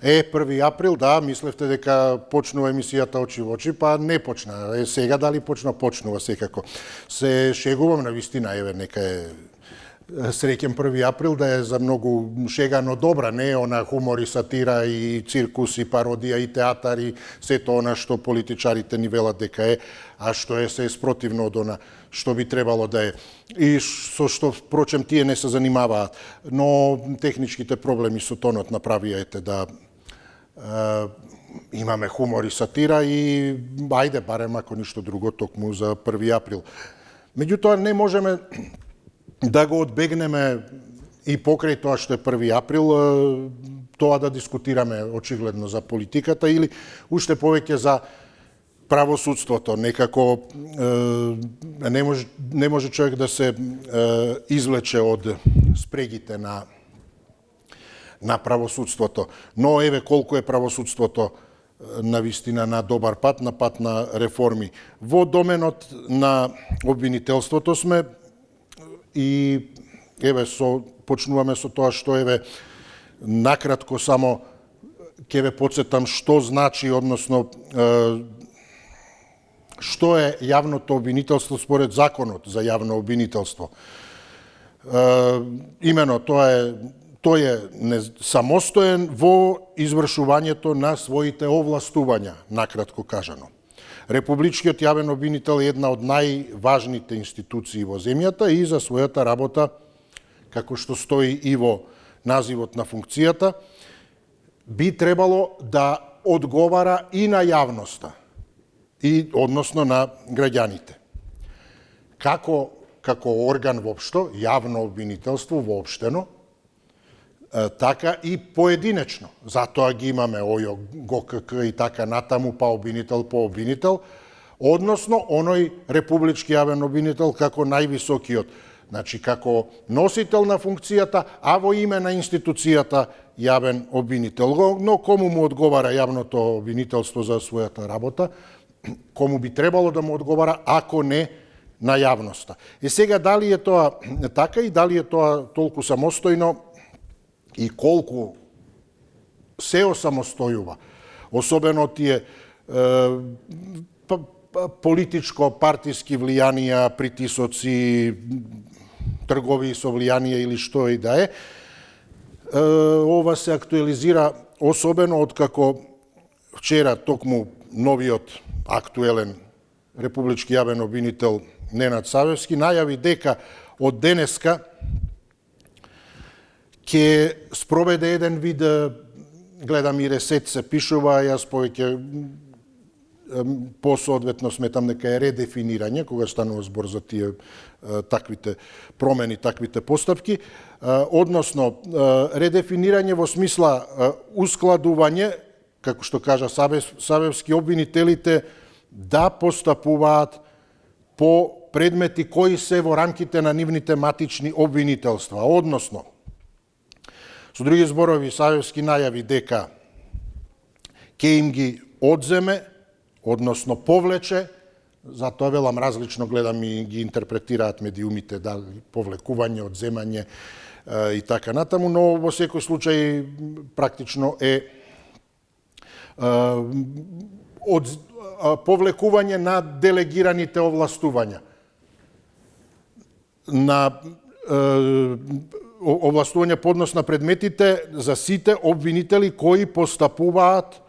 1 април, да, мислевте дека почнува емисијата очи во очи, па не почна. Сега дали почнува секако. Се шегувам на вистина, еве, нека е среќен 1 април, да е за многу шега, но добра, не е она хумор и сатира и циркус и пародија и театар и сето она што политичарите ни велат дека е, а што е се спротивно од она што би требало да е. И со што, впрочем, тие не се занимаваат. Но техничките проблеми со тонот направија ете да имаме хумор и сатира и ајде, барем ако ништо друго, токму за 1 април. Меѓутоа, не можеме да го одбегнеме и покрај тоа што е 1 април, тоа да дискутираме очигледно за политиката или уште повеќе за правосудството. Некако не може човек да се извлече од спрегите на правосудството. Но еве колку е правосудството на вистина на добар пат, на пат на реформи. Во доменот на обвинителството сме и еве почнуваме со тоа што еве накратко само ќе ве потсетам што значи, односно што е јавното обвинителство според законот за јавно обвинителство. Имено тој е самостоен во извршувањето на своите овластувања, накратко кажано. Републичкиот јавен обвинител е една од најважните институции во земјата и за својата работа, како што стои и во називот на функцијата, би требало да одговара и на јавноста, и односно на граѓаните. Како орган воопшто, јавно обвинителство воопштено, така и поединечно. Затоа ги имаме ОЈО, ГКК и така натаму, па обвинител по обвинител, односно оној републички јавен обвинител како највисокиот, значи како носител на функцијата, а во име на институцијата јавен обвинител. Но кому му одговара јавното обвинителство за својата работа, кому би требало да му одговара, ако не на јавноста. И сега, дали е тоа така и дали е тоа толку самостојно, и колку се осамостојува, особено тие политичко-партиски влијанија, притисоци, тргови со влијанија или што и да е, ова се актуализира особено откако вчера токму новиот актуелен републички јавен обвинител Ненад Савевски најави дека од денеска ќе спроведе еден вид, гледам и ресет се пишува, јас повеќе посоодветно сметам дека е редефинирање, кога станува збор за тие таквите промени, таквите постапки, односно редефинирање во смисла ускладување, како што кажа Савевски, обвинителите да постапуваат по предмети кои се во рамките на нивните матични обвинителства, односно со други зборови, Савевски најави дека ќе им ги одземе, односно повлече, затоа велам различно, гледам и ги интерпретираат медиумите, дали повлекување, одземање и така натаму, но во секој случај практично е повлекување на делегираните овластувања, на овластување по однос на предметите за сите обвинители кои постапуваат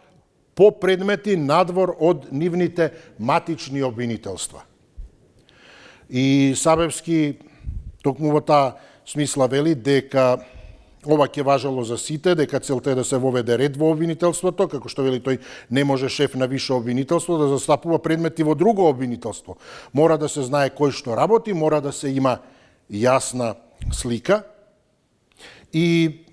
по предмети надвор од нивните матични обвинителства. И Савевски токму во таа смисла вели дека ова ќе важело за сите, дека целта е да се воведе ред во обвинителството, како што вели тој не може шеф на висше обвинителство да застапува предмети во друго обвинителство. Мора да се знае кој што работи, мора да се има јасна слика. И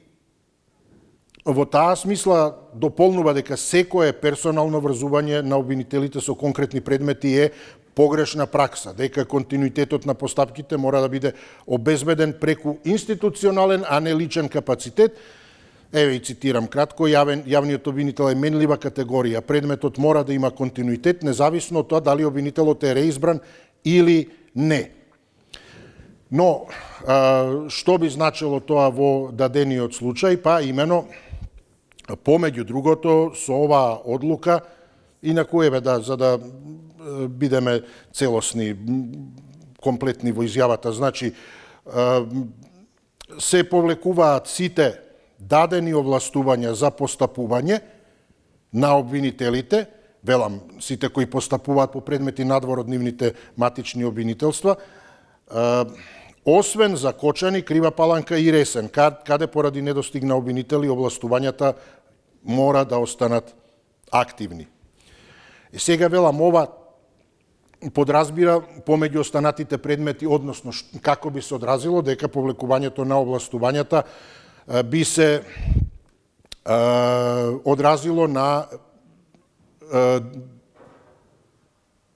во таа смисла дополнува дека секое персонално врзување на обвинителите со конкретни предмети е погрешна пракса, дека континуитетот на постапките мора да биде обезбеден преку институционален, а не личен капацитет. Еве и цитирам кратко, јавниот обвинител е менлива категорија. Предметот мора да има континуитет, независно од тоа дали обвинителот е реизбран или не. Но, што би значило тоа во дадениот случај? Па имено Помеѓу другото, со оваа одлука, инаку за да бидеме целосни, комплетни во изјавата, значи, се повлекуваат сите дадени овластувања за постапување на обвинителите, велам, сите кои постапуваат по предмети надвор од нивните матични обвинителства, освен за Кочани, Крива Паланка и Ресен, каде поради недостиг на обвинители овластувањата мора да останат активни. И сега велам, ова подразбира помеѓу останатите предмети, односно како би се одразило дека повлекувањето на овластувањата би се одразило на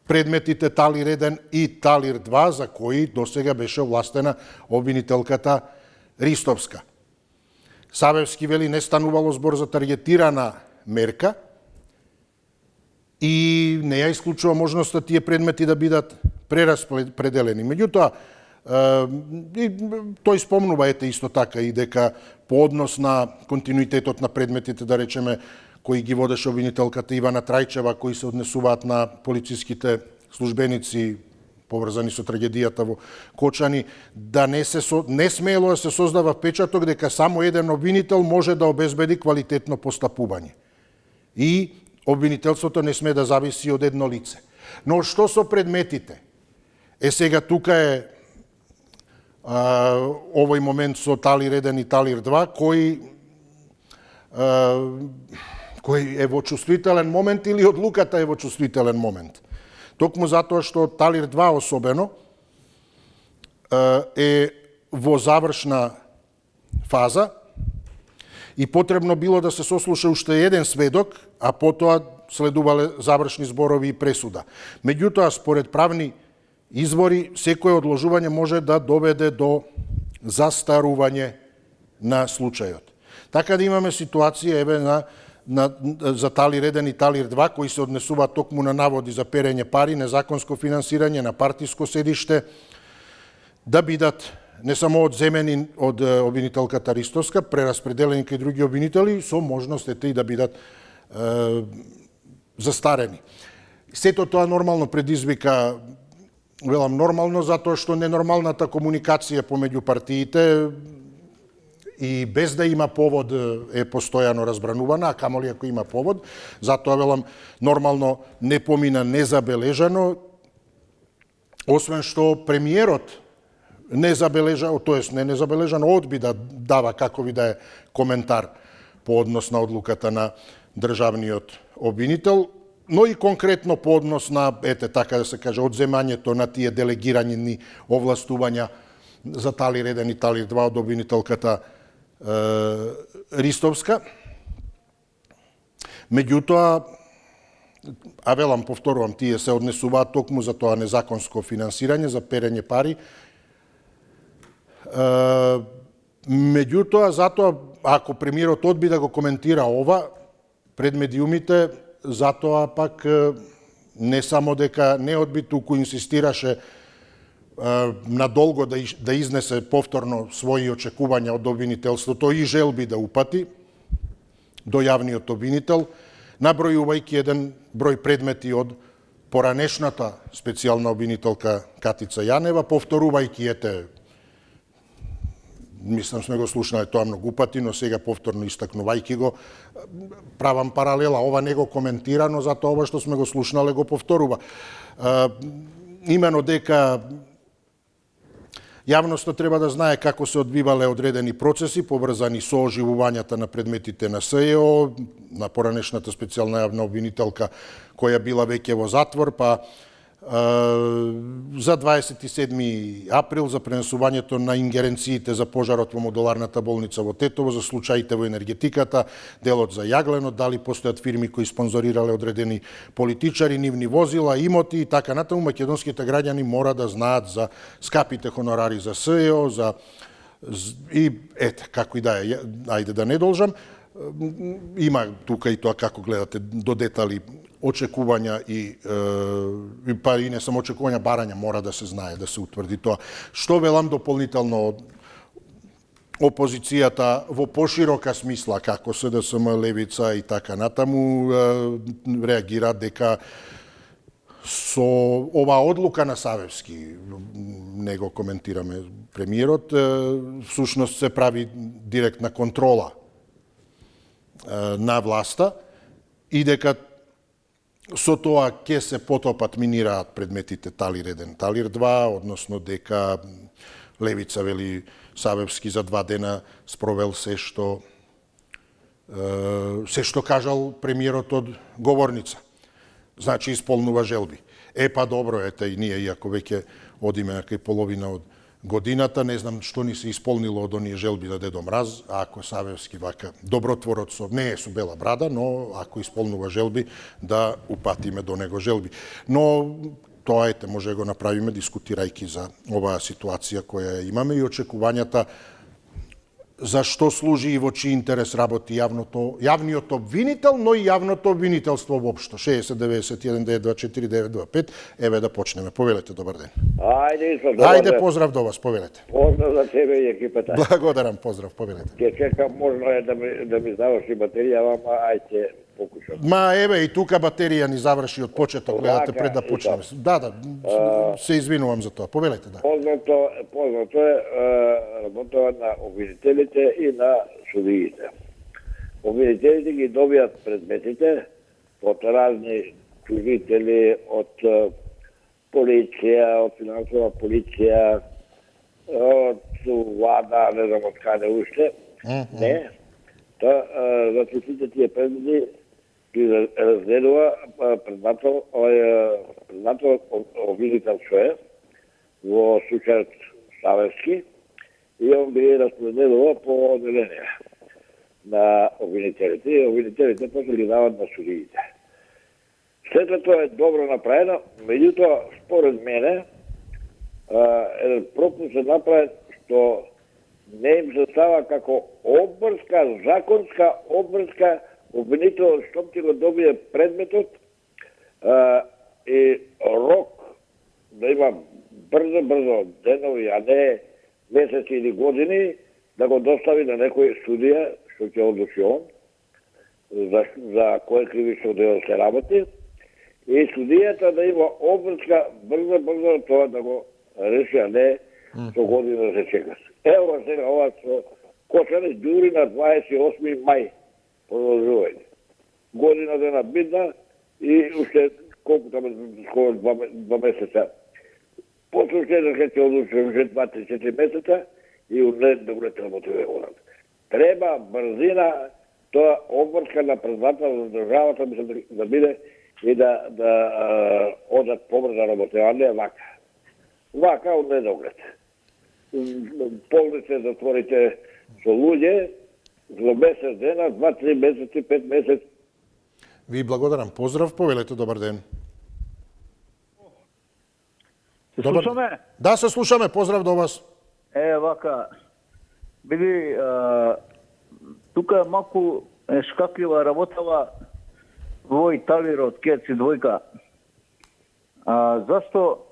предметите Талир 1 и Талир 2, за кои досега беше овластена обвинителката Ристовска. Савевски вели не станувало збор за таргетирана мерка и не ја исклучува можноста тие предмети да бидат прераспределени. Меѓутоа, тој спомнува исто така и дека по однос на континуитетот на предметите, да речеме, кои ги водеше обвинителката Ивана Трајчева, кои се однесуваат на полициските службеници поврзани со трагедијата во Кочани, да не смело да се создава впечаток дека само еден обвинител може да обезбеди квалитетно постапување. И обвинителството не сме да зависи од едно лице. Но што со предметите? Сега тука е овој момент со Талир 1 и Талир 2, кој е во чувствителен момент или одлуката е во чувствителен момент. Токму затоа што Талир 2 особено е во завршна фаза и потребно било да се сослуша уште еден сведок, а потоа следувале завршни зборови и пресуда. Меѓутоа, според правни извори, секое одложување може да доведе до застарување на случајот. Така да имаме ситуација за Талир 1 и Талир 2, кои се однесуваат токму на наводи за перење пари, незаконско финансирање на партиско седиште, да бидат не само одземени од обвинителката Ристовска, прераспределени кај други обвинители, со можност и да бидат застарени. Сето тоа нормално предизвика, велам нормално, затоа што ненормалната комуникација помеѓу партиите и без да има повод е постојано разбранувана, а камоли ако има повод, затоа велам нормално не помина незабележано, освен што премиерот не незабележано одби да дава какови да е коментар по однос на одлуката на државниот обвинител, но и конкретно по однос на, така да се каже, одземањето на тие делегирани овластувања за Талир 1 и Талир 2 од обвинителката Ристовска. Меѓутоа, велам, повторувам, тие се однесуваат токму за тоа незаконско финансирање, за перење пари. Меѓутоа, затоа, ако премиерот одби да го коментира ова пред медиумите, затоа пак не само дека не одби, туку инсистираше надолго да изнесе повторно своји очекувања од обвинителството и желби да упати до јавниот обвинител, набројувајќи еден број предмети од поранешната специјална обвинителка Катица Јанева, повторувајќи мислам сме го слушнале тоа многу пати, но сега повторно истакнувајќи го, правам паралела, ова не го коментира, но затоа ова што сме го слушнале го повторува. Имено дека јавноста треба да знае како се одвивале одредени процеси поврзани со оживувањата на предметите на СЕО, на поранешната специјална јавна обвинителка која била веќе во затвор, па за 27 април за пренесувањето на ингеренциите за пожарот во модуларната болница во Тетово, за случаите во енергетиката, делот за јагленот, дали постојат фирми кои спонзорирале одредени политичари, нивни возила, имоти и така натаму, македонските граѓани мора да знаат за скапите хонорари за СЕО, и како и да е, ајде да не должам, има тука и тоа како гледате до детали очекувања па и не само очекувања, барања мора да се знае, да се утврди тоа. Што велам дополнително опозицијата во поширока смисла, како СДСМ, Левица и така натаму, реагираат дека со оваа одлука на Савевски, не го коментираме премиерот, всушност се прави директна контрола на власта и дека со тоа ќе се потопат минираат предметите Талир 1, Талир 2, односно дека Левица вели Савевски за 2 дена спровел се што кажал премиерот од говорница. Значи исполнува желби. Па добро, ете и ние, иако веќе одиме на кај половина од годината, не знам што ни се исполнило од оние желби на Дедо Мраз, ако Савевски вака добротворот не е со бела брада, но ако исполнува желби, да упатиме до него желби. Но тоа може да го направиме дискутирајќи за оваа ситуација која имаме и очекувањата за што служи и во чиј интерес работи јавниот обвинител, но и јавното обвинителство воопшто. 60 91 924 925. Еве да почнеме. Повелете, добар ден. Ајде, поздрав до вас, повелете. Поздрав за тебе и екипата. Благодарам, поздрав, повелете. Ке чекам, можно е да ми заврши батерија, ама ајде покушам. Еве и тука батерија ни заврши од почеток, гледате пред да почнеме. Да, се извинувам за тоа. Повелете, да. Познато е работава на обвинителите и на судиите. Обвинителите ги добијат предметите од разни служители, од полиција, од финансова полиција, од влада, не знам од каде уште. Не. Значи сите тие предмети ги разделува предметот обвинител што е, во случајот Савевски, и он би распределува по одделение на обвинителите, и обвинителите после ги дават на судиите. Сето тоа е добро направено, меѓутоа, според мене, еден пропуск се направи што не им се става како обврска, законска обврска, обвинител што ти го добие предметот и рок да има брзо денови, а не месеци или години, да го достави на некој судија, што ќе одлучи он, за кој кривично дело се работи, и судијата да има обврска брзо тоа да го реши, а не со година да се чека. Ево сега ова со Кочани дури на 28 мај продолжување. Година дена бидна и уште колку таму скоро 2 месеца. После уште ќе одлучи уште 2-4 месеца и унет да го работи орад. Треба брзина, тоа обврска на председател на државата да биде и да одат побрза работа, а не вака. Вака од недоглед. Полнице затворите со луѓе за месец дена, 2-3 месеци, 5 месеци. Ви благодарам. Поздрав, повелете, добар ден. Се слушаме? Да, се слушаме. Поздрав до вас. Вака. Биди, тука малку шкаклива работава во Италија од Керци двојка. Зашто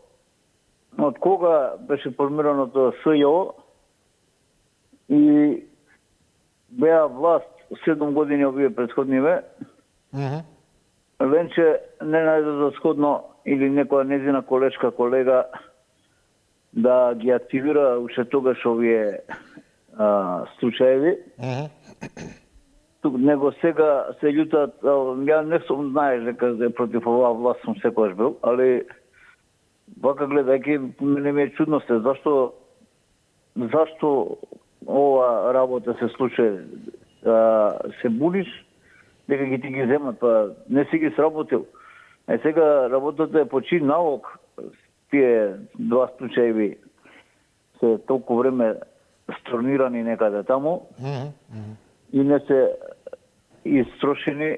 од кога беше формираното СЈО и беа власт 7 години овие претходниве, Ленче не најде за сходно или некоја незина колега да ги активира уште тогаш овие случаеви. Него сега се љутат, ја не сум знаеш дека против оваа власт сум секогаш бил, али вака гледајќи мене ми е чудно се зашто ова работа се случи, се будиш дека ти ги земат, па не си ги сработил. Сега работата е по чий налог, тие 2 случаи се толку време сторнирани некаде таму и не се истрошени,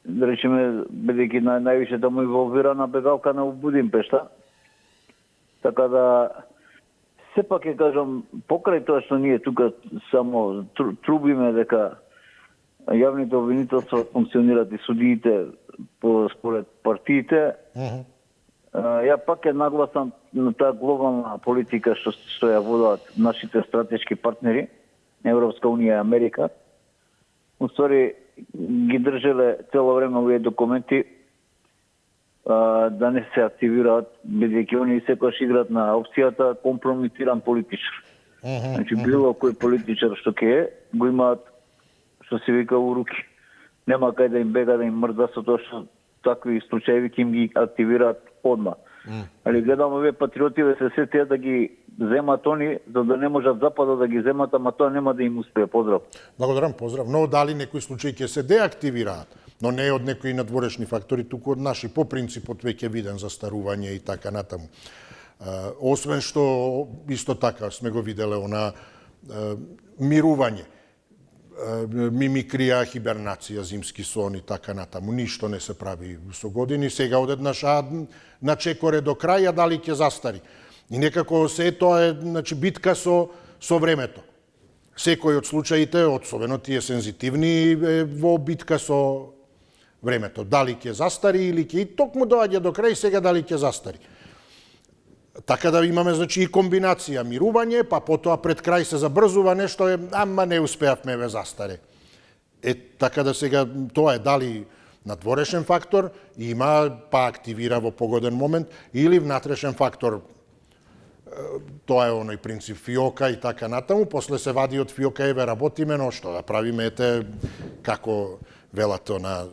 да речеме, бидејќи највише таму инволвирана бегалка на Будимпешта. Така да, сепак ќе кажам, покрај тоа што ние тука само трубиме дека јавните обвинителства функционираат и судиите според партиите, ја пак е нагласам на таа глобална политика што ја водат нашите стратешки партнери, Европска унија и Америка. Уствари ги држеле цело време овие документи да не се активираат, бидејќи они секогаш играат на опцијата компрометиран политичар. Значи било кој политичар што ќе го имаат, што се вика, у руки. Нема кај да им бега, да им мрда со тоа што такви случаи ќе им ги активираат одма. Али гледам овие патриоти се сетија да ги земат они, за да не можат Западот да ги земат, ама тоа нема да им успее. Поздрав. Благодарам, поздрав. Но дали некои случаи ќе се деактивираат, но не од некои надворешни фактори, туку од наши, по принципот веќе виден застарување и така натаму. Освен што исто така сме го виделе она мирување, мимикрија, хибернација, зимски сон и така натаму. Ништо не се прави со години. Сега одеднаш на чекоре до крај, дали ќе застари. И некако се тоа е, значи, битка со времето. Секој од случаите, особено тие сензитивни, во битка со времето. Дали ќе застари или ќе... И токму доаѓа до крај, сега дали ќе застари. Така да имаме, значи, и комбинација мирување, па потоа пред крај се забрзува нешто, ама не успеавме, застаре. Така да сега тоа е дали надворешен фактор, има, па активира во погоден момент, или внатрешен фактор, тоа е оној принцип фиока и така натаму, после се вади од фиока, еве работиме, но што да правиме, ете, како велато на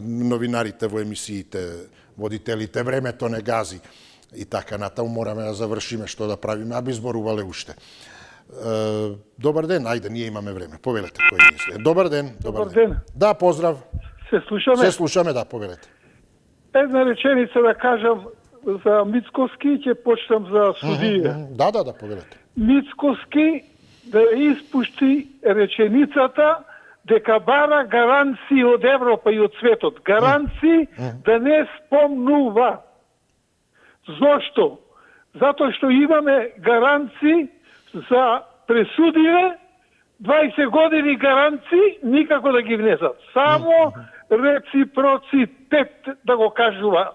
новинарите во емисиите, водителите, времето не гази. И така натаму мораме да завршиме што да правиме, а би зборувале уште. Добар ден, ајде, ние имаме време. Повелете кој мисли. Добар ден. Добар ден. Да, поздрав. Се слушаме? Се слушаме, да, повелете. Една реченица да кажам за Мицкоски, ќе почнам за судија. Да, повелете. Мицкоски да испушти реченицата дека бара гаранции од Европа и од светот. Гаранции да не спомнува. Зошто? Затоа што имаме гаранции за пресудиве, 20 години гаранции никако да ги внесат. Само реципроцитет да го кажува,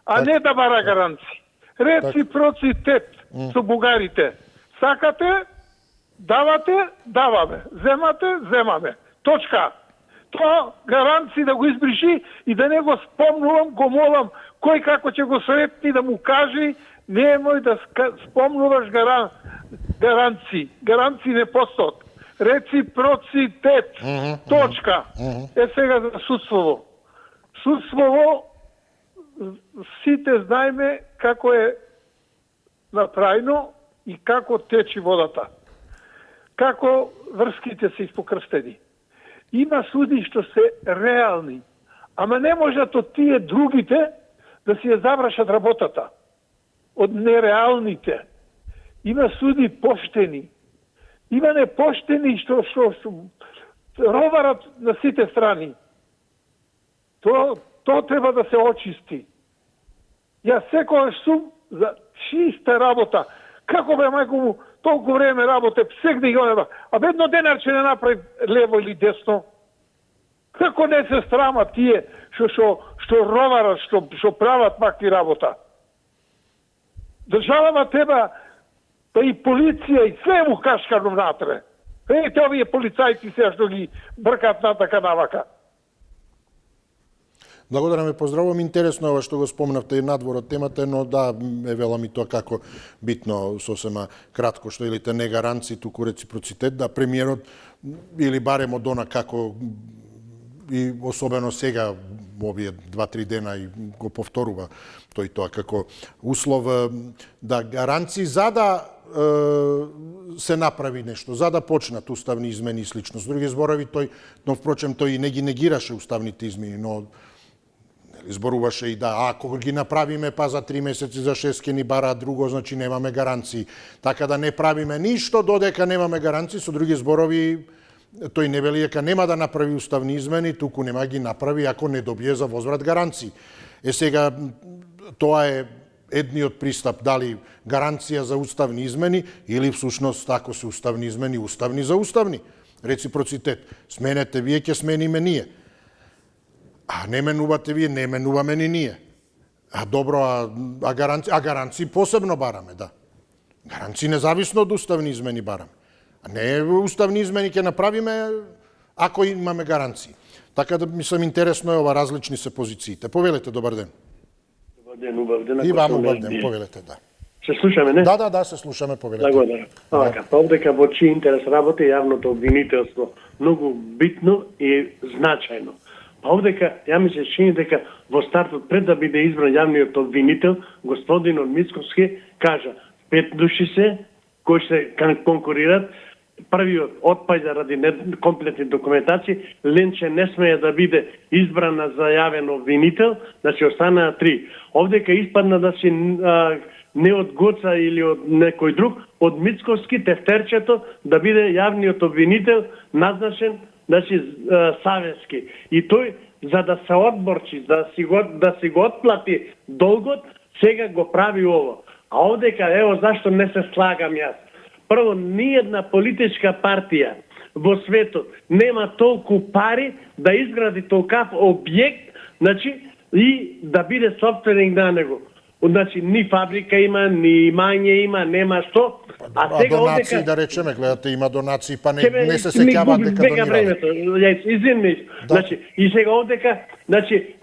а не да бара гаранции. Реципроцитет со бугарите. Сакате, давате, даваме. Земате, земаме. Точка. Тоа гаранции да го избриши и да не го спомнувам, го молам кој како ќе го сретни да му кажи, немој да спомнуваш гаранции. Гаранции не постојат. Реципроцитет. Точка. Сега за судствово. Судствово, сите знаеме како е направено и како течи водата. Како врските се испокрстени. Има суди што се реални, ама не можат од тие другите да си ја завршат работата. Од нереалните. Има суди поштени. Има непоштени што роварат на сите страни. Тоа треба да се очисти. Јас секогаш сум за чиста работа. Како бе, мајко му, толку време работе, всегде ги онева. А едно денарче не направи лево или десно. Како не се срама тие што роварат, што прават макви работа. Државава треба, па и полиција, и све му кашкано внатре. Ете овие полицајци сега што ги бркат натака навака. Благодарам ве, поздравувам. Интересно е ова што го спомнавте и надвор од темата, но да, велам и тоа како битно, сосема кратко, што илите не гаранции, туку реципроцитет, да премиерот, или барем од она како и особено сега, овие 2-3 дена и го повторува тој тоа како услов, да гаранции за да се направи нешто, за да почнат уставни измени и слично. С други зборови, но впрочем тој не ги негираше уставните измени, но зборуваше и да, ако ги направиме, па за 3 месеци, за 6 ќе ни бараат друго, значи немаме гаранции. Така да не правиме ништо додека немаме гаранции, со други зборови, тој не вели дека нема да направи уставни измени, туку нема ги направи ако не добие за возврат гаранции. Сега, тоа е едниот пристап, дали гаранција за уставни измени или всушност ако се уставни измени, уставни за уставни. Реципроцитет. Сменете вие, ќе смениме ние. А не менувате вие, не менуваме ни ние. А добро, гаранции посебно бараме, да. Гаранции независно од уставни измени бараме. А не уставни измени ќе направиме ако имаме гаранции. Така да мислам интересно е ова, различни се позициите. Повелете, добар ден. Убав ден. И вам убав ден, повелете, да. Се слушаме, не? Да, се слушаме, повелете. Благодарам. Овака, овдека во чиј интерес работи јавното обвинителство многу битно и значајно. Овдека, ја ми се чини дека во стартот, пред да биде избран јавниот обвинител, господинот Мицковски кажа 5 души се кои се конкурират. Првиот отпаѓа заради некомплетни документации, Ленче не смее да биде избрана за јавен обвинител, значи останаа 3. Овдека испадна да си не од Гоца или од некој друг, од Мицковски тефтерчето да биде јавниот обвинител назначен, значи Савески. И тој за да се одборчи, да си го отплати долгот, сега го прави ово. А овдека ево зашто не се слагам јас. Прво, ниједна политичка партија во светот нема толку пари да изгради толкав објект, значи, и да биде собственик на него. Значи, ни фабрика има, ни имање има, нема што. А сега донации, овдека, да речеме, гледате, има донации, па не се сеќаваат дека донирале. Извини, значи, и сега овдека, значи,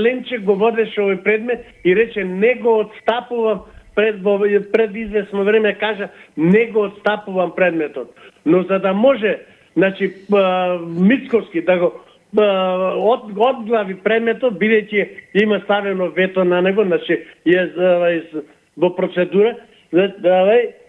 Ленче го водеше овој предмет и рече, не го отстапувам, пред известно време кажа, не го отстапувам предметот. Но за да може, значи, Мицковски да го одглави предметот, бидејќи има ставено вето на него, значи, во процедура,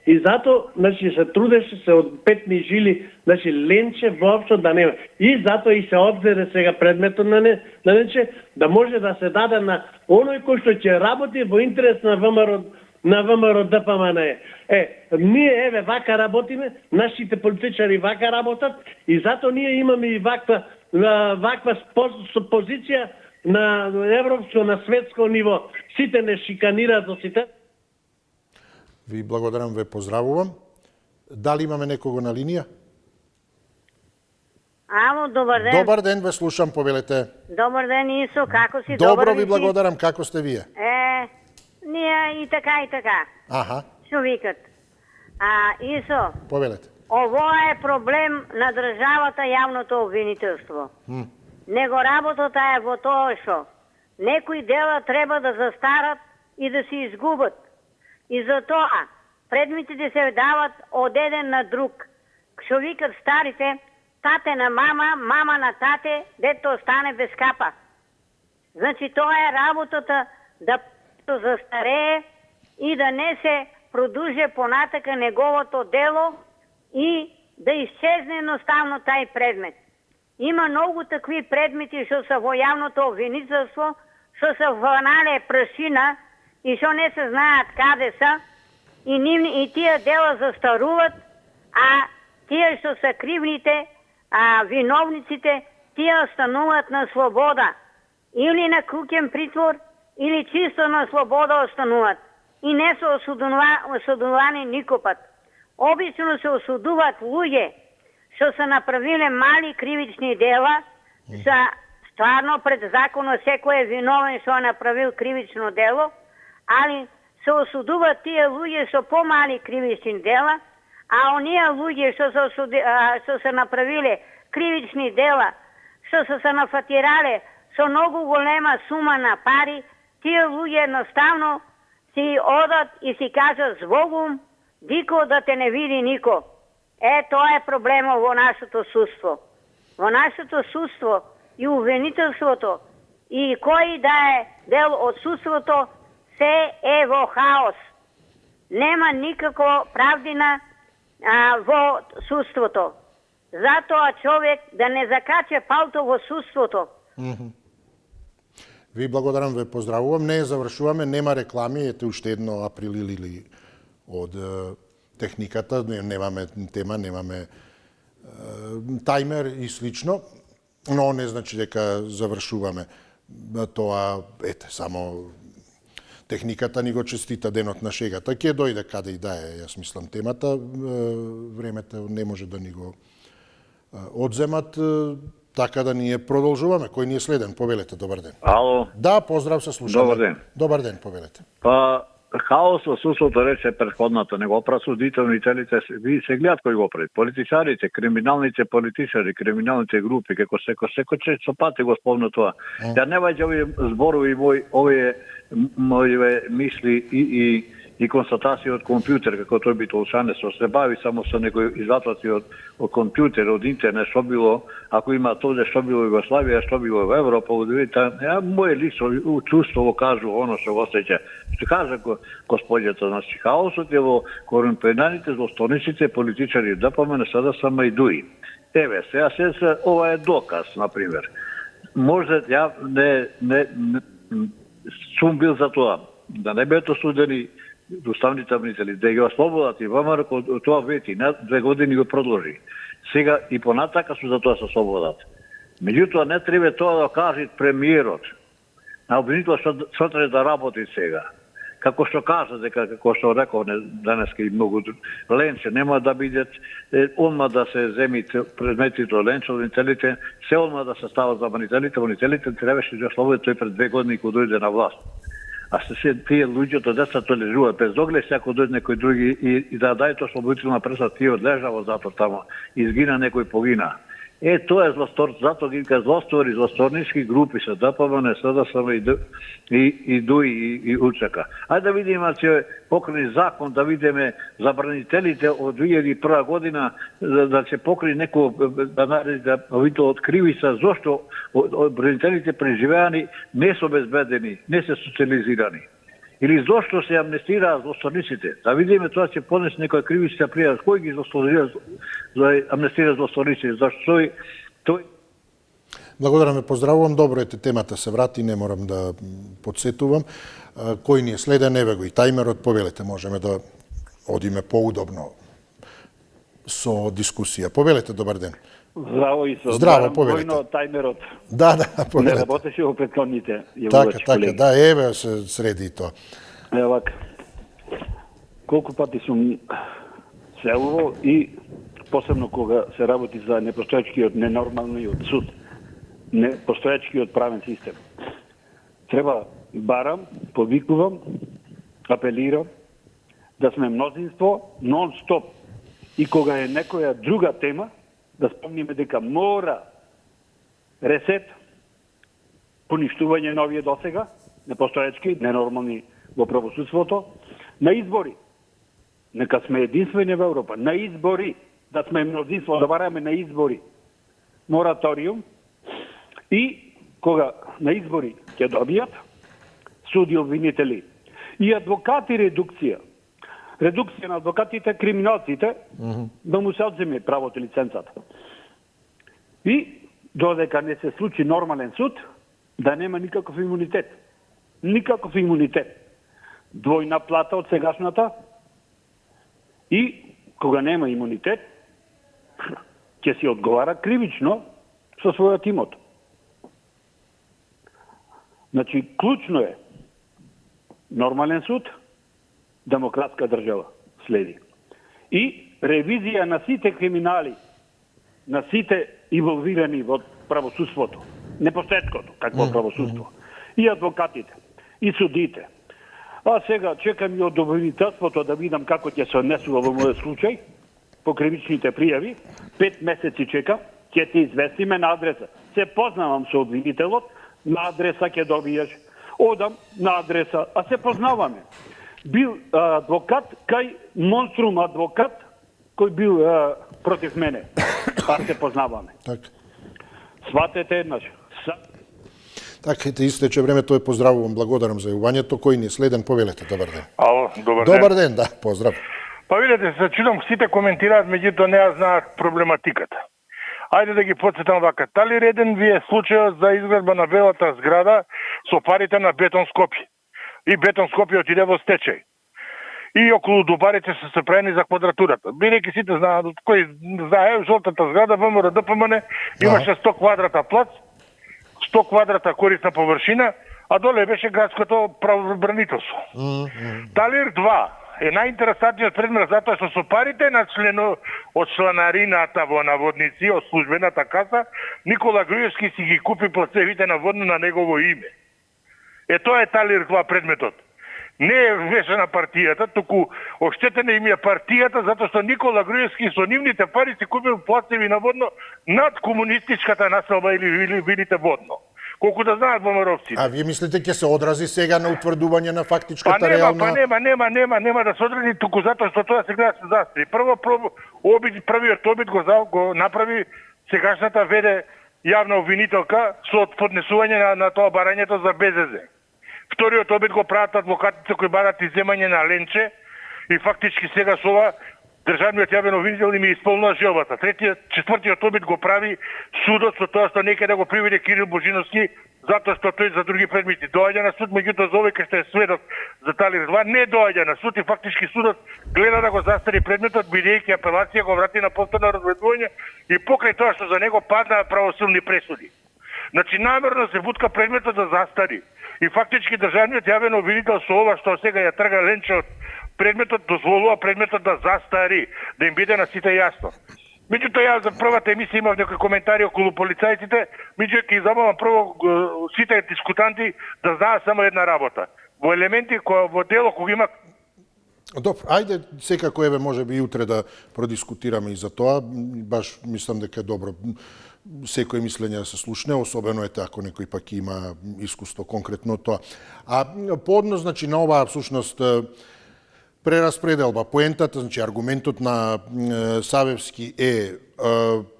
и затоа, значи, се трудеше се од петни жили, значи, Ленче воопшто да нема. И затоа и се одзеде сега предметот на Ленче, да може да се даде на оној кој што ќе работи во интерес на ВМРО ДПМН. Ние еве вака работиме, нашите политичари вака работат и затоа ние имаме и ваква позиција на европско, на светско ниво. Сите не шиканираат за сите. Ви благодарам, ве поздравувам. Дали имаме некого на линија? Ало, добар ден. Добар ден, ве слушам, повелете. Добар ден, Исо, како си? Добро ви благодарам, како сте вие? Ние и така, и така. Аха. Што викат? Исо, повелете. Ово е проблем на државата, јавното обвинителство. Него работата е во тоа што некои дела треба да застарат и да се изгубат. И затоа предметите се дават од еден на друг. Што викат старите, тате на мама, мама на тате, дето остане без капа. Значи тоа е работата да застарее и да не се продуже понатака неговото дело и да исчезне едноставно тај предмет. Има многу такви предмети што се во јавното обвинителство, што се ванале прашина и што не се знаат каде се, и тие дела застаруват, а тие што се кривните, виновниците, тие остануваат на слобода. Или на куќен притвор, или чисто на слобода остануваат. И не се осудувани никопат. Обично се осудуваат луѓе што се направиле мали кривични дела, стварно пред законот секој е виновен што е направил кривично дело, али се осудуваат тие луѓе со помали кривични дела, а оние луѓе што се направиле кривични дела, што се нафатирале со многу голема сума на пари, тие луѓе едноставно си одат и си кажат збогум, дико да те не види нико. Тоа е проблемот во нашето судство. Во нашето судство и обвинителството и кој да е дел од судството, се е во хаос. Нема никако правдина во судството. Затоа човек да не закаче палто во судството. Ви благодарам, ве поздравувам. Не завршуваме, нема реклами, ете уште едно април или од техниката, немаме тема, немаме тајмер и слично, но не значи дека завршуваме. Тоа, ете, само техниката ни го честита денот на шегата. Ќе дојде каде и да е, јас мислам, темата. Времето не може да ни го одземат, така да ние продолжуваме. Кој ни е следен? Повелете, добар ден. Ало. Да, поздрав, се слушаме. Добар ден. Добар ден, повелете. Па, хаос во судството рече претходната, него прасудителниците ви се гледат кој го прави. Политичарите, криминалните политичари, криминалните групи, како секој често пати го спомна тоа. Ја не ваѓа овие зборови овие мои мисли и констатации од компјутер, како тој Битолчанец, се бави само со некои изватоци од компјутер, од интернет, што било, ако има тоа што било Југославија, што било во Европа, моје лично чувство го кажу оно што го осеќа. Што кажа господјата, значи хаосот е во корумпираните злосторниците политичари ДПМН, СДСМ и ДУИ. Еве, сега ова е доказ, например. Може ја не сум бил за тоа да не беат осудени уставните обвинители, да ги ослободат и ВМРО тоа вети, 2 години го продолжи. Сега и понатака су за тоа се ослободат. Меѓутоа не треба тоа да каже премиерот. На обвинител што треба да работи сега. Како што кажа дека, како што реков денеска и многу Ленче, нема да бидат одма да се земит предметите од Ленче, обвинителите, се одма да се стават за обвинителите требаше да ослободат тој пред 2 години кога дојде на власт. А се тие луѓето деца толежуваат без оглед ако дојде некој други и да даде тоа ослободителна пресуда, тие одлежава затоа тамо, изгина некој погина. Тоа е злостор, затоа ги злостори, злосторнички групи се ДПМН, СДСМ и ДУИ и УЧК. Ајде да видиме че покри закон, да видиме забранителите од 2001 година да се покри некој да откривица зошто забранителите преживеани не се обезбедени, не се социализирани. Или зошто се амнестираат злосторниците? Да видиме тоа ќе поднесе некој кривица прија, кој ги амнестира злосторниците? Зашто тој Благодарам, поздравувам, добро ете темата се врати, не морам да подсетувам. Кој ни е следен, еве го и тајмерот, повелете, можеме да одиме поудобно со дискусија. Повелете, добар ден. Здраво и со Здраво, повелете. Војно тајмерот. Да, повелете. Не работеше во претходните Така, да, еве се среди тоа. Ева вака. Колку пати сум селово и посебно кога се работи за непостоечкиот ненормалниот суд, непостоечкиот правен систем. Треба барам, повикувам, апелирам да сме мнозинство нон-стоп. И кога е некоја друга тема, да спомниме дека мора ресет, поништување на овие досега, непостоечки, ненормални во правосудството, на избори. Нека сме единствени во Европа. На избори, да сме мнозинство, да бараме на избори. Мораториум. И кога на избори ќе добијат, суди, обвинители и адвокати редукција. Редукција на адвокатите, криминалците, да му се одземе правото лиценцата. И додека не се случи нормален суд, да нема никаков имунитет. Никаков имунитет. Двојна плата од сегашната и кога нема имунитет, ќе си одговара кривично со својот имот. Значи, клучно е нормален суд, демократска држава следи. И ревизија на сите криминали, на сите инволвирани во правосудството, непостоечкото, какво правосудство, и адвокатите, и судите. А сега чекам и од обвинителството да видам како ќе се однесува во мојот случај, по кривичните пријави, 5 месеци чекам, ќе ти известиме на адреса. Се познавам со обвинителот, на адреса ќе добиеш. Одам на адреса, а се познаваме. Бил адвокат кај монструм адвокат кој бил против мене. А се познаваме. Така. Сватете еднаш. Така, ете истече време, тој поздравувам, благодарам за јавувањето. Кој ни е следен, повелете, добар ден. Ало, добар ден. Добар ден, да, поздрав. Па видете, се чудам, сите коментираат, меѓутоа не ја знаат проблематиката. Ајде да ги подсетам вака. Дали реден ви е случајот за изградба на белата зграда со парите на Бетон Скопје? И Бетон Скопје отиде во стечај. И околу дубарите се правени за квадратурата. Бидејќи сите знаат, кој знае, жолтата зграда ВМРО ДПМН имаше 100 квадрата плац, 100 квадрата корисна површина, а доле беше градското правобранителство. Талир 2 е најинтересантниот предмет затоа што со парите на од чланарината во наводници од службената каса, Никола Груевски си ги купи плацевите на водно на негово име. Тоа е Талир 2 предметот. Не е вмешана партијата, туку оштетена им е партијата затоа што Никола Груевски со нивните пари си купил плацеви наводно над комунистичката населба или видите водно. Колку да знаат ВМРО-вците. А вие мислите ќе се одрази сега на утврдување на фактичката реална... Нема да се одрази, туку затоа што тоа сега се застри. Првиот обид го направи сегашната веде јавна обвинителка со поднесување на тоа барањето за БЗЗ. Вториот обид го прават адвокатите кои барат изземање на ленче и фактички сега со ова државниот јавен обвинител им исполнува желбата. Четвртиот обид го прави судот со тоа што нека да го приведе Кирил Божиновски затоа што тој за други предмети доаѓа на суд, меѓутоа за овој кај што е сведок за Талир 2 не доаѓа на суд и фактички судот гледа да го застари предметот бидејќи апелација го врати на повторно разгледување и покрај тоа што за него паднаа правосилни пресуди. Значи намерно се вутка предметот да застари. И фактички државниот јавен обвинител со ова што сега ја трга ленче од предметот дозволува предметот да застари, да им биде на сите јасно. Меѓутоа ја за првата емисија имав некои коментари околу полицајците, меѓутоа ќе забавам прво сите дискутанти да знаат само една работа. Во елементи во дело кога има Добро, ајде секако еве можеби и утре да продискутираме и за тоа, баш мислам дека е добро секој мислење да се слушне, особено ако некој пак има искуство конкретно тоа. А по однос, значи, на оваа всушност прераспределба, поентата, значи аргументот на Савевски е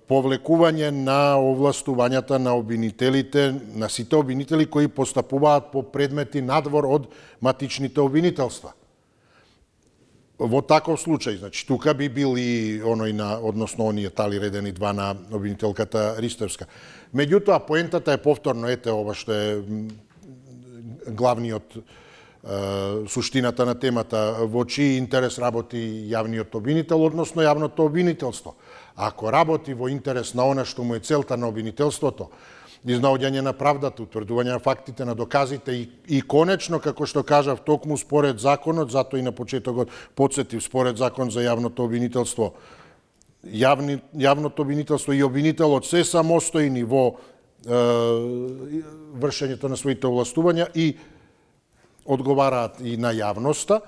повлекување на овластувањата на обвинителите, на сите обвинители кои постапуваат по предмети надвор од матичните обвинителства. Во таков случај, значи, тука би бил и оној на, односно оние Талир 1 и 2 на обвинителката Ристевска. Меѓутоа, поентата е повторно, ете, ова што е главниот суштината на темата, во чиј интерес работи јавниот обвинител, односно јавното обвинителство. Ако работи во интерес на она што му е целта на обвинителството, изнаоѓање на правдата, утврдување на фактите, на доказите и конечно, како што кажав, токму според законот, затоа и на почетокот подсетив според закон за јавното обвинителство, јавното обвинителство и обвинителот се самостојни во вршењето на своите овластувања и одговараат и на јавноста,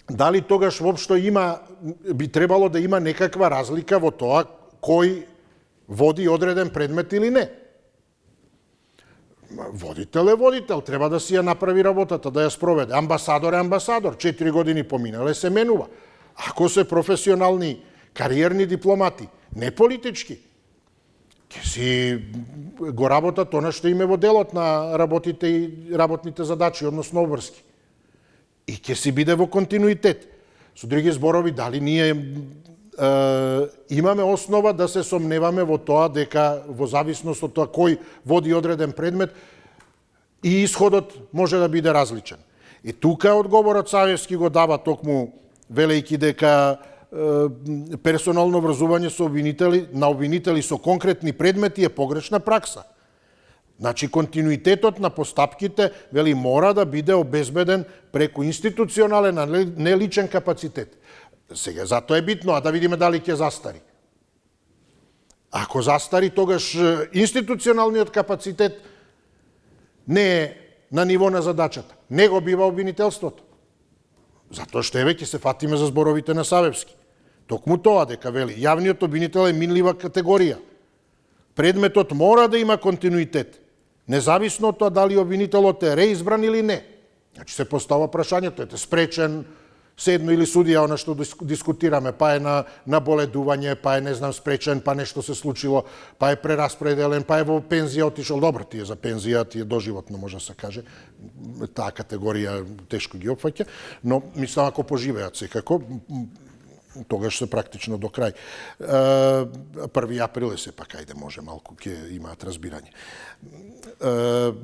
дали тогаш воопшто би требало да има некаква разлика во тоа кој води одреден предмет или не? Водител е водител, треба да си ја направи работата, да ја спроведе. Амбасадор е амбасадор, 4 години поминале се менува. Ако се професионални, кариерни дипломати, не политички, ќе си го работат она што име во делот на работите и работните задачи, односно обврски. И ќе си биде во континуитет. Со други зборови, дали ние имаме основа да се сомневаме во тоа дека во зависност од тоа кој води одреден предмет и исходот може да биде различен. И тука одговорот Савевски го дава токму велејќи дека персонално врзување со обвинители со конкретни предмети е погрешна пракса. Значи, континуитетот на постапките, вели, мора да биде обезбеден преку институционален, а не личен капацитет. Сега, затоа е битно, а да видиме дали ќе застари. Ако застари, тогаш институционалниот капацитет не е на ниво на задачата. Не го бива обвинителството. Затоа што еве ќе се фатиме за зборовите на Савевски. Токму тоа дека вели, јавниот обвинител е минлива категорија. Предметот мора да има континуитет, независно од тоа дали обвинителот е реизбран или не. Значи се постава прашањето, ете спречен, седно или судија, она што дискутираме, па е на боледување, па е, не знам, спречен, па нешто се случило, па е прераспределен, па е во пензија отишол. Добро, тие за пензија, тие доживотно може да се каже. Таа категорија тешко ги опфаќа, но мислам ако поживеат секако, тогаш се практично до крај. 1 април е сепак, ајде може малку ќе имаат разбирање.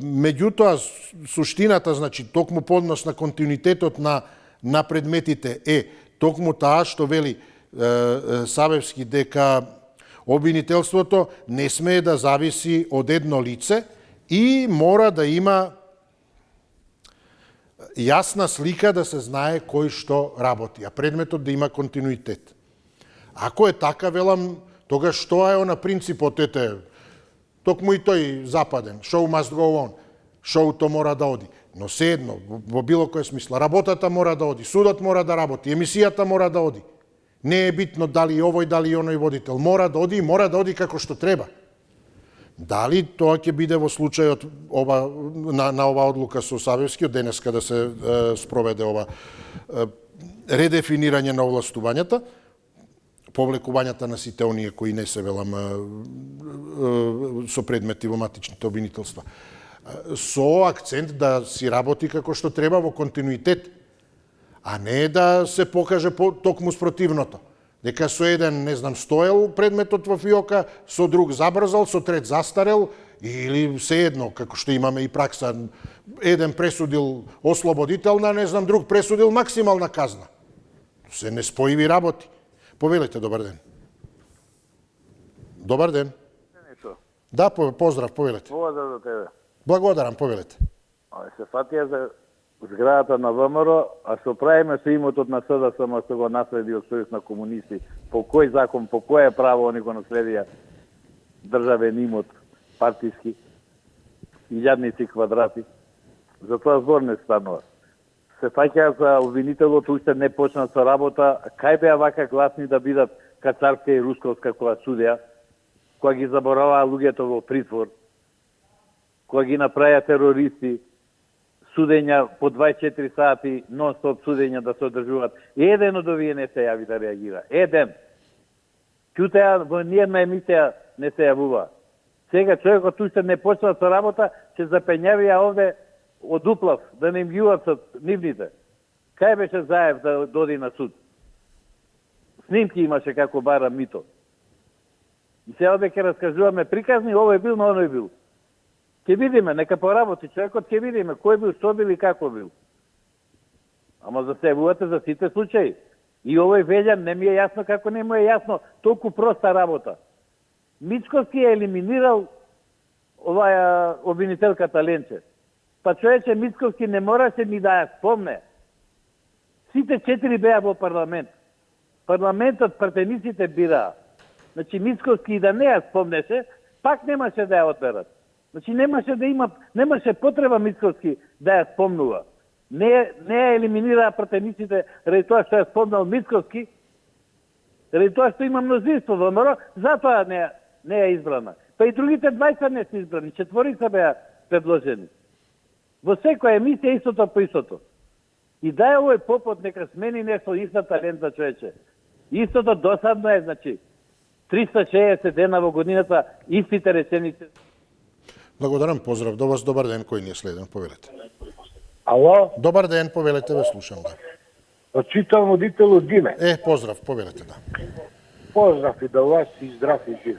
Меѓутоа, суштината, значи, токму по однос на континуитетот на предметите е токму таа што вели Савевски дека обвинителството не смее да зависи од едно лице и мора да има јасна слика да се знае кој што работи, а предметот да има континуитет. Ако е така, велам, тогаш тоа е она принципот, ете, токму и тој западен, show must go on, шоуто мора да оди. Но седно, во било кој смисла, работата мора да оди, судот мора да работи, емисијата мора да оди. Не е битно дали овој, дали оној водител. Мора да оди и мора да оди како што треба. Дали тоа ќе биде во случајот на ова одлука со Савевскиот денеска да се спроведе ова редефинирање на овластувањата, повлекувањата на сите оние кои не се велам со предмети во матичните обвинителства. Со акцент да си работи како што треба во континуитет, а не да се покаже токму спротивното. Дека со еден, не знам, стоел предметот во фиока, со друг забрзал, со трет застарел, или се едно, како што имаме и пракса, еден пресудил ослободителна, не знам, друг пресудил максимална казна. Се неспоиви работи. Повелете, добар ден. Добар ден. Да, поздрав, повелете. Поздрав за тебе. Благодарам, повелете. Се фатија за зградата на ВМРО, а што правиме со имотот на СДСМ, што го наследи од Сојуз на комунисти? По кој закон, по кое право они го наследија државен имот, партиски, илјадници квадрати? За тоа збор не станува. Се фаќа за обвинителот, уште не почна со работа, кај беа вака гласни да бидат кацарска и русковска која судија, која ги забораваа луѓето во притвор, која ги направија терористи, судења по 24 сати, нон-стоп судења да се одржуваат. Еден од овие не се јави да реагира. Еден. Кјутеа во ниједна емисија не се јавува. Сега човекот уште не почна со работа, се запењавија овде од уплав, да не им ги уацат нивните. Кај беше Заев да доди на суд? Снимки имаше како бара мито. И сега дека раскажуваме приказни, овој бил, но оној бил. Ќе видиме, нека поработи човекот, ќе видиме кој бил, што бил и како бил. Ама за се јавувате за сите случаи. И овој Велјан не ми е јасно како не му е јасно толку проста работа. Мицковски е елиминирал оваја обвинителката Ленче. Па човече Мицковски не мораше ни да ја спомне. Сите 4 беа во парламент. Парламентот пратениците бираа. Значи Мицковски и да не ја спомнеше, пак немаше да ја одберат. Значи немаше потреба Мицковски да ја спомнува. Не ја елиминираа пратениците ради тоа што ја спомнал Мицковски, ради тоа што има мнозинство во ВМРО, затоа не ја избрана. Па и другите 20 не се избрани, 4 беа предложени. Во секоја емисија истото по истото. И да е овој попот нека смени нешто истата лента човече. Истото досадно е, значи, 360 дена во годината, истите реченици. Благодарам, поздрав до вас, добар ден, кој ни е следен, повелете. Ало? Добар ден, повелете, ве слушам, да. Очитам водител од Диме. Поздрав, повелете, да. Поздрав и до вас и здрав и жив.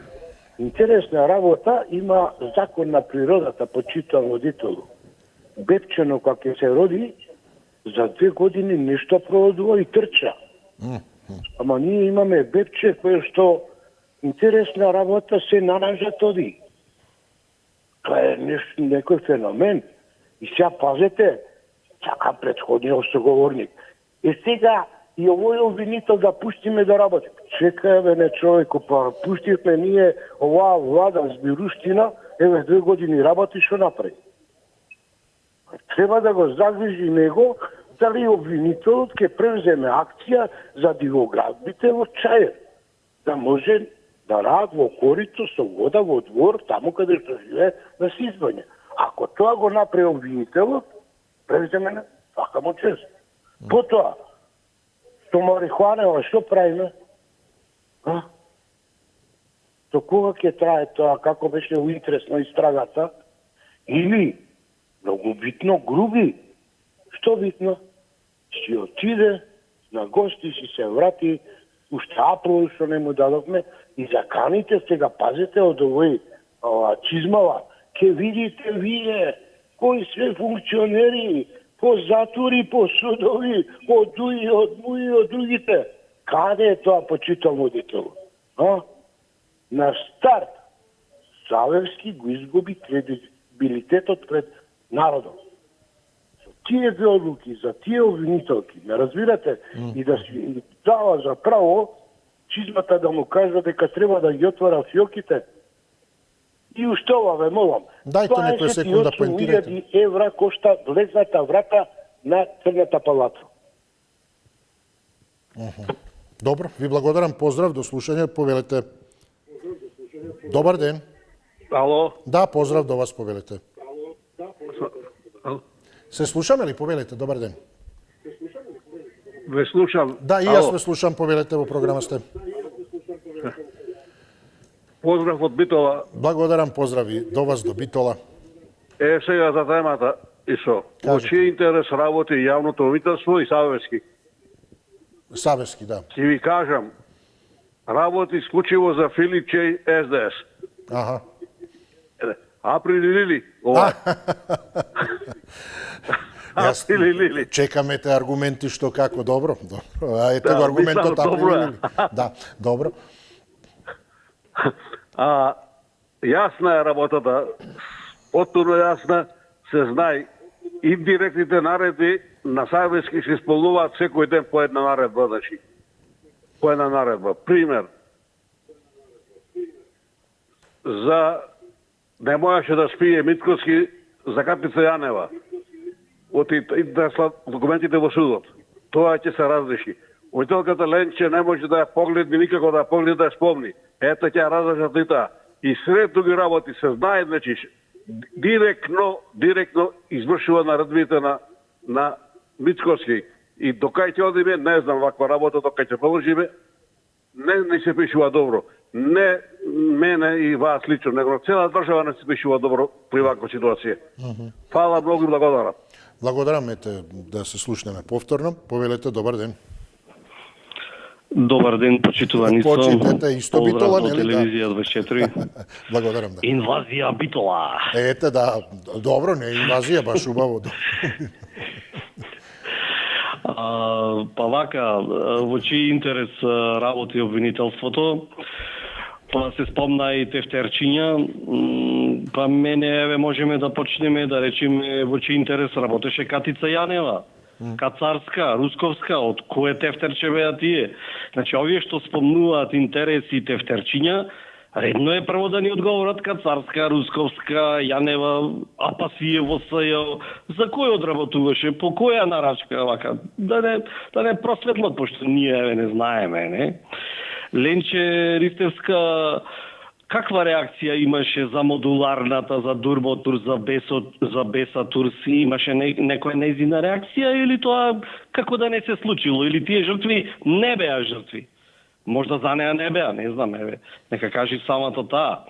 Интересна работа, има закон на природата, почитам водителу. Бебчено кога ќе се роди, за 2 години нешто проводува и трча. Ама ние имаме бебче кое што интересна работа се наранжа тоди. Тоа е некој феномен. И сега пазете, чака предходниот соговорник. Сега и овој обвинител да пуштиме да работи. Чекај бе не човеко, па пуштивме ние оваа влада збируштина, 2 години работи, што направи? Треба да го загрижи него, дали обвинителот ќе превземе акција за дивоградбите во Чајер. Да може да рад во корито со вода во двор, таму каде што живее, да се избање. Ако тоа го направи обвинителот, превземе, така му чест. Потоа, со марихуанева, што правиме? До кога ќе трае тоа, како беше интересно истрагата? Или, многу битно, груби. Што битно? Си отиде на гости, си се врати, уште аплоу што не му дадовме, и заканите сега, пазете од овој чизмава, ке видите вие кои све функционери по затвори, по судови, од дуи, од муи, од другите. Каде е тоа, почитам водител? На старт Савевски го изгуби кредибилитетот пред народот. За тие две одлуки, за тие обвинителки, ме разбирате, и да си дава за право чизмата да му кажа дека треба да ги отвара фиоките. И уште ова ве молам. Дајте некоја секунда, поентирайте. 28.000 евра кошта влезната врата на Црната палата. Добро, ви благодарам, поздрав, до слушање, повелете. Добар ден. Ало? Да, поздрав до вас, повелете. Се слушаме ли, повелете, добар ден. Ве слушам. Да, и јас ве слушам, повелете, во програма сте. Поздрав од Битола. Благодарам, поздрави до вас, до Битола. Сега за темата, Ишо. Во чиј интерес работи јавното обвинителство и Савески? Савески, да. Ќе ви кажам, работи исклучиво за Филип Чеј СДС. Аха. Април Лили, ова. Април Лили. Чекаме те аргументи што како, добро. А ете го аргументот Април Лили. Да, добро. Јасна е работата, потpuno јасна, се знае, индиректните наредби на Савески се исполнуваат секој ден по една наредба, значи. По една наредба. Пример, за не можеше да спие Митковски за Катица Јанева. Од документите во судот. Тоа ќе се разреши. Учителката Ленче не може да ја погледни никако, да ја погледни да ја спомни. Ето ќе ја разрешат и таа. И сред други работи се знае, значи, директно извршува наредбите на Митковски. И докај ќе одиме, не знам, ваква работа, докај ќе продолжиме, не се пишува добро. Не мене и вас лично, него цела држава не се пишува добро при ваква ситуација. Фала многу и благодарам. Благодарам, ете, да се слушнеме повторно. Повелете, добар ден. Добар ден, почитувани сум. Почитете, исто Битола, нели? Телевизија 24. Благодарам, да. Инвазија Битола. Ете, да, добро, не инвазија, баш убаво. Па вака, во чиј интерес работи обвинителството, па се спомна и тефтерчиња, па мене, еве, можеме да почнеме да речеме во чиј интерес работеше Катица Јанева. Кацарска, Русковска, од кое тефтерче беа тие? Значи, овие што спомнуваат интереси и тефтерчиња, редно е прво да ни одговорат Кацарска, Русковска, Јанева, Апасиево, СЈ, за кој одработуваше, по која нарачка, вака, да не просветлат, пошто ние еве не знаеме, не? Ленче Ристевска, каква реакција имаше за модуларната, за Дурботур, за Бесатурс? Имаше некоја нејзина реакција или тоа како да не се случило? Или тие жртви не беа жртви? Можда за неа не беа, не знам, еве, нека кажи самата таа.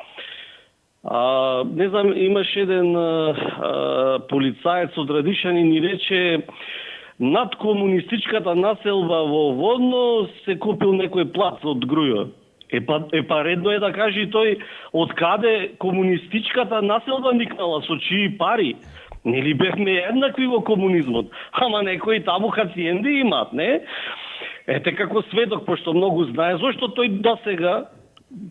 Не знам, имаше еден полицаец од Радишани ни рече над комунистичката населба во Водно се купил некој плац од грујо. Епа редно е да каже тој од каде комунистичката населба никнала, со чии пари. Нели бевме еднакви во комунизмот, ама некои таму хациенди имаат, не? Ете како сведок, пошто многу знае, зошто тој досега,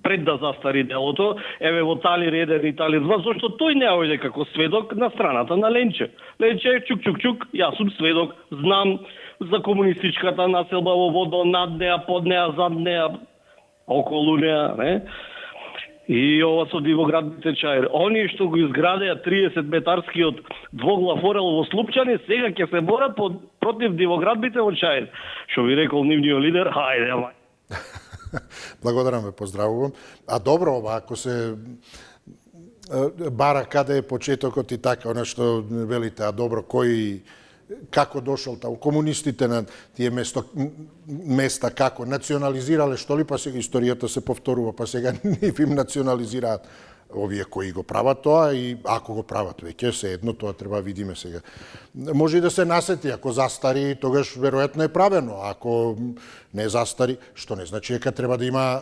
пред да застари делото, еве во Талир 1 и Талир 2, зошто тој не ојде како сведок на страната на Ленче. Ленче, чук, јас сум сведок, знам за комунистичката населба во Водно, над неа, под неа, зад неа, околу неа, не? И ова со дивоградните чајри. Оние што го изградеа 30-метарскиот двоглав орел во Слупчани, сега ќе се борат против дивоградбите во чајри. Што ви рекол нивниот лидер, хајде, амај. Благодарам ве, поздравувам. А добро ова, ако се бара каде е почетокот и така, она што велите, а добро, кој како дошол таму, комунистите на тие места како национализирале, што ли, па сега историјата се повторува, па сега нив им национализираат овие кои го прават тоа и ако го прават веќе, се едно, тоа треба видиме сега. Може и да се насети, ако застари, тогаш веројатно е правено, ако не застари, што не значи дека треба да има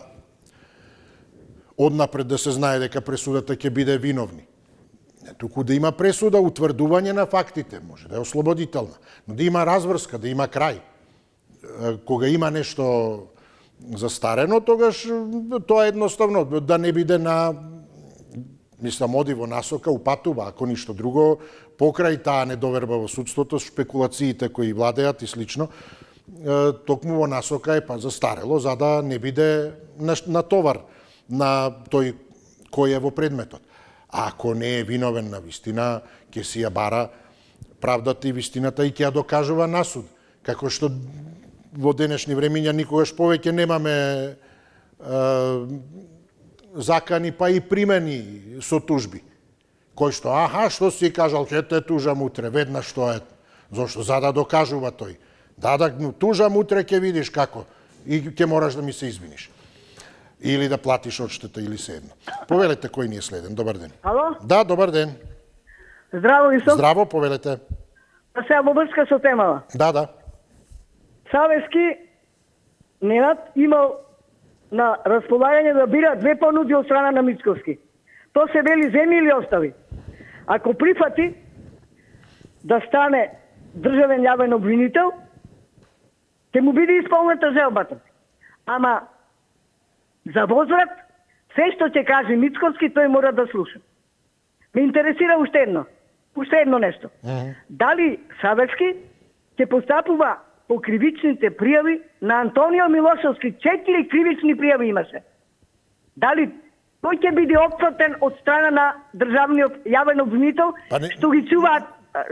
однапред да се знае дека пресудата ќе биде виновни. Туку да има пресуда, утврдување на фактите, може да е ослободителна, но да има разврска, да има крај. Кога има нешто застарено, тогаш тоа едноставно да не биде на, мислам, оди во насока, упатува, ако ништо друго, покрај таа недоверба во судството, шпекулациите кои владеат и слично, токму во насока е па застарело, за да не биде натовар на тој кој е во предметот. А ако не е виновен на вистина, ќе си ја бара правдата и вистината и ќе ја докажува на суд. Како што во денешни времиња никогаш повеќе немаме закани па и примени со тужби. Кој што, што си кажал, ќе те тужам утре, веднаш што е. Зошто? За да докажува тој. Да, тужам утре, ќе видиш како. И ќе мораш да ми се извиниш. Или да платиш одштета или се едно. Повелете кој ни е следен. Добар ден. Ало? Да, добар ден. Здраво ви сум. Здраво, повелете. А сега во врска со темава. Да. Савески Ненад имал на располагање да бира 2 понуди од страна на Мицковски. То се вели земи или остави. Ако прифати да стане државен јавен обвинител, ќе му биде исполнета желбата. Ама за возврат, се што ќе каже Мицковски, тој мора да слуша. Ме интересира уште едно нешто. Дали Савески ќе постапува по кривичните пријави на Антонио Милошевски? 4 кривични пријави имаше. Дали тој ќе биде опфатен од страна на државниот јавен обвинител, што ги чуваат,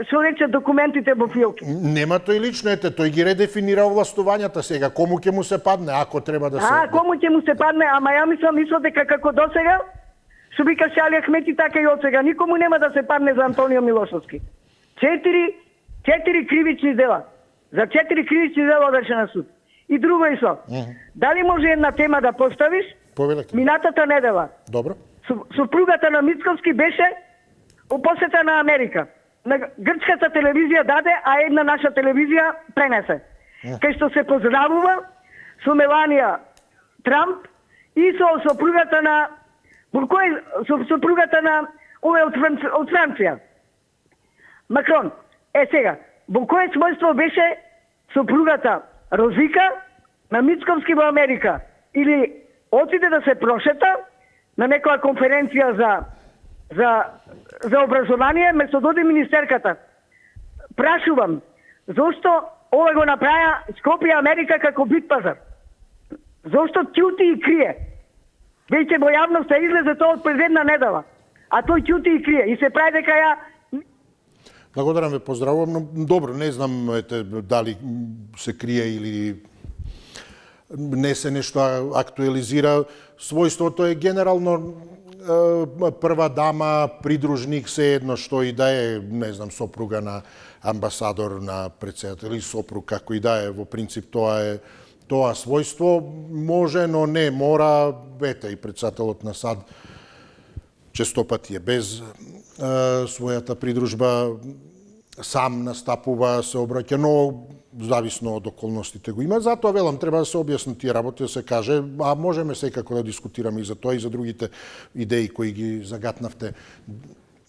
што рече, документите во филки? Нема тој лично, тој ги редефинира овластувањата сега. Кому ќе му се падне, ако треба да се... Кому ќе му се падне, ама ја мислам дека како досега, што вика Шали Ахмети, така и од сега. Никому нема да се падне за Антонио Милошевски. 4 кривични дела. За 4 кривични дела беше на суд. И друго исто. Дали може една тема да поставиш? Повелете. Минатата недела. Добро. Супругата на Мицковски беше во посета на Америка. На грчката телевизија даде, а една наша телевизија пренесе. Кај што се поздравува со Меланија Трамп и со супругата на овој од Франција. Макрон. Сега, во кој својство беше супругата Розика на Мицковски во Америка? Или отиде да се прошета на некоја конференција за образование, место дојде министерката. Прашувам, зошто ова го направи Скопје Америка како бит пазар? Зошто ќути и крие? Веќе во јавноста излезе тоа од пред една недела, а тој ќути и крие и се прави дека ја... Благодарам ве, поздравувам, но добро, не знам дали се крие или не се нешто актуализира. Својството е генерално прва дама, придружник, се едно што и да е, не знам, сопруга на амбасадор, на председател или сопруг, како и да е, во принцип тоа својство може, но не мора. Ете, и председателот на САД честопати е без својата придружба, сам настапува, се обраќа, но зависно од околностите го има. Затоа велам, треба да се објаснат тие работи, да се каже, а можеме секако да дискутираме и за тоа и за другите идеи кои ги загатнавте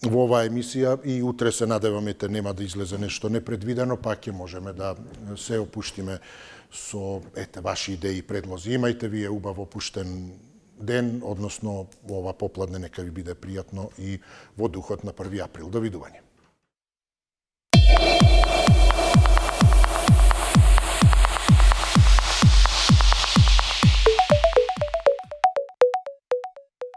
во оваа емисија и утре се надеваме нема да излезе нешто непредвидено, па ќе можеме да се опуштиме со ваши идеи и предлози. Имајте вие убав опуштен ден, односно ова попладне нека ви биде пријатно и во духот на 1 април. Довидување.